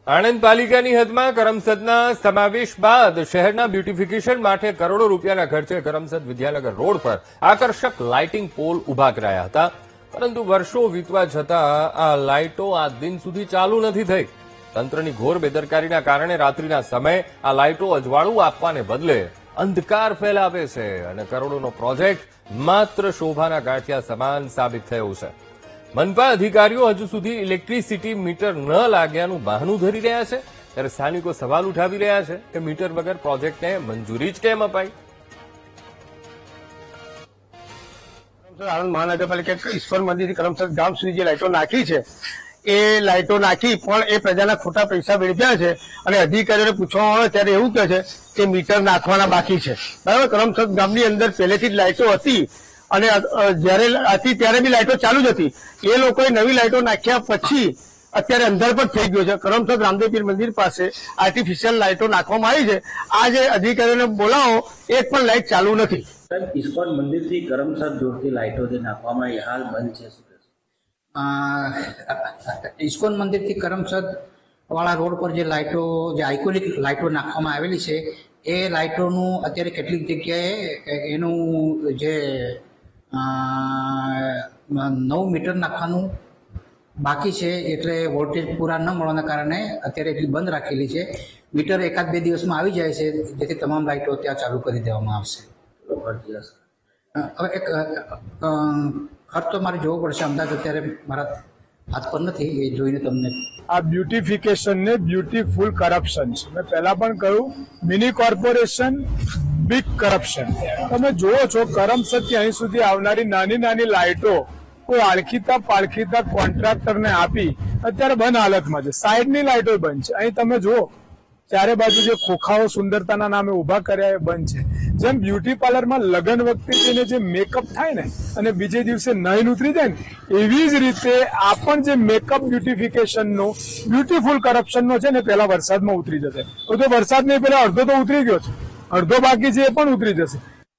આણંદ પાલિકાની હદમાં કરમસદના સમાવેશ બાદ શહેરના બ્યુટિફિકેશન માટે કરોડો રૂપિયાના ખર્ચે કરમસદ વિદ્યાનગર રોડ પર આકર્ષક લાઇટિંગ પોલ ઉભા કરાયા હતા, પરંતુ વર્ષો વીતવા છતાં આ લાઇટો આજ દિન સુધી ચાલુ નથી થઈ। તંત્રની ઘોર બેદરકારીના કારણે રાત્રિના સમયે આ લાઇટો અજવાળું આપવાને બદલે અંધકાર ફેલાવે છે અને કરોડોનો પ્રોજેક્ટ માત્ર શોભાના ગાંઠિયા સમાન સાબિત થયો છે। મનપા અધિકારીઓ હજુ સુધી ઇલેક્ટ્રિસિટી મીટર ન લાગ્યાનું બહાનું ધરી રહ્યા છે, ત્યારે સ્થાનિકો સવાલ ઉઠાવી રહ્યા છે કે મીટર વગર પ્રોજેક્ટને મંજૂરી જ કેમ અપાઈ। આણંદ મહાનગરપાલિકા ઈશ્વર મંદિરથી કરમસદ ગામ સુધી જે લાઇટો નાખી છે એ લાઇટો નાખી પણ એ પ્રજાના ખોટા પૈસા વેડફ્યા છે અને અધિકારીઓને પૂછવામાં આવે ત્યારે એવું કહે છે કે મીટર નાખવાના બાકી છે। બરાબર, કરમસદ ગામની અંદર પહેલેથી જ લાઇટો હતી અને જયારે હતી ત્યારે બી લાઇટો ચાલુ જ હતી। એ લોકોએ નવી લાઇટો નાખ્યા પછી અત્યારે અંધાર પણ થઈ ગયો છે। કરમસદ રામદેવ પીર મંદિર પાસે આર્ટિફિશિયલ લાઇટો નાખવામાં આવી છે। આ જે અધિકારીઓને બોલાવો એક પણ લાઇટ ચાલુ નથી। ઇસ્કોન મંદિરથી કરમસદ જોડતી લાઇટો જે નાખવામાં આવી હાલ બંધ છે, શું કહેશો? ઇસ્કોન મંદિરથી કરમસદ વાળા રોડ પર જે લાઇટો, જે આઇકોનિક લાઇટો નાખવામાં આવેલી છે એ લાઇટોનું અત્યારે કેટલીક જગ્યાએ એનું જે 9 મીટર નાખવાનું બાકી છે, એટલે વોલ્ટેજ પૂરા ન મળવાના કારણે અત્યારે એટલી બંધ રાખેલી છે। મીટર 1-2 દિવસમાં આવી જાય છે, જેથી તમામ લાઇટો ત્યાં ચાલુ કરી દેવામાં આવશે। હવે એક ખર્ચ તો મારે જોવો પડશે, અંદાજ અત્યારે મારા હાથ પર નથી, એ જોઈને તમને। આ બ્યુટિફિકેશન ને બ્યુટીફુલ કરપ્શન છે। મેં પહેલા પણ કહ્યું, મિની કોર્પોરેશન બિગ કરપ્શન। તમે જુઓ છો કરમસદથી અહીં સુધી આવનારી નાની નાની લાઇટો કોઈ આળખીતા પાળખીતા કોન્ટ્રાક્ટરને આપી અત્યારે બંધ હાલતમાં છે। સાઈડની લાઇટો બંધ છે। અહીં તમે જુઓ ચારે બાજુ જે ખોખાઓ સુંદરતાના નામે ઉભા કર્યા એ બંધ છે। જેમ બ્યુટી પાર્લરમાં લગ્ન વખતે જઈને જે મેકઅપ થાય ને અને બીજે દિવસે નયન ઉતરી જાય ને, એવી જ રીતે આ પણ જે મેકઅપ બ્યુટિફિકેશનનો બ્યુટીફુલ કરપ્શનનો છે ને પહેલા વરસાદમાં ઉતરી જશે। તો વરસાદ નહીં, પહેલા અડધો તો ઉતરી ગયો છે, અડધો બાકી છે એ પણ ઉતરી જશે।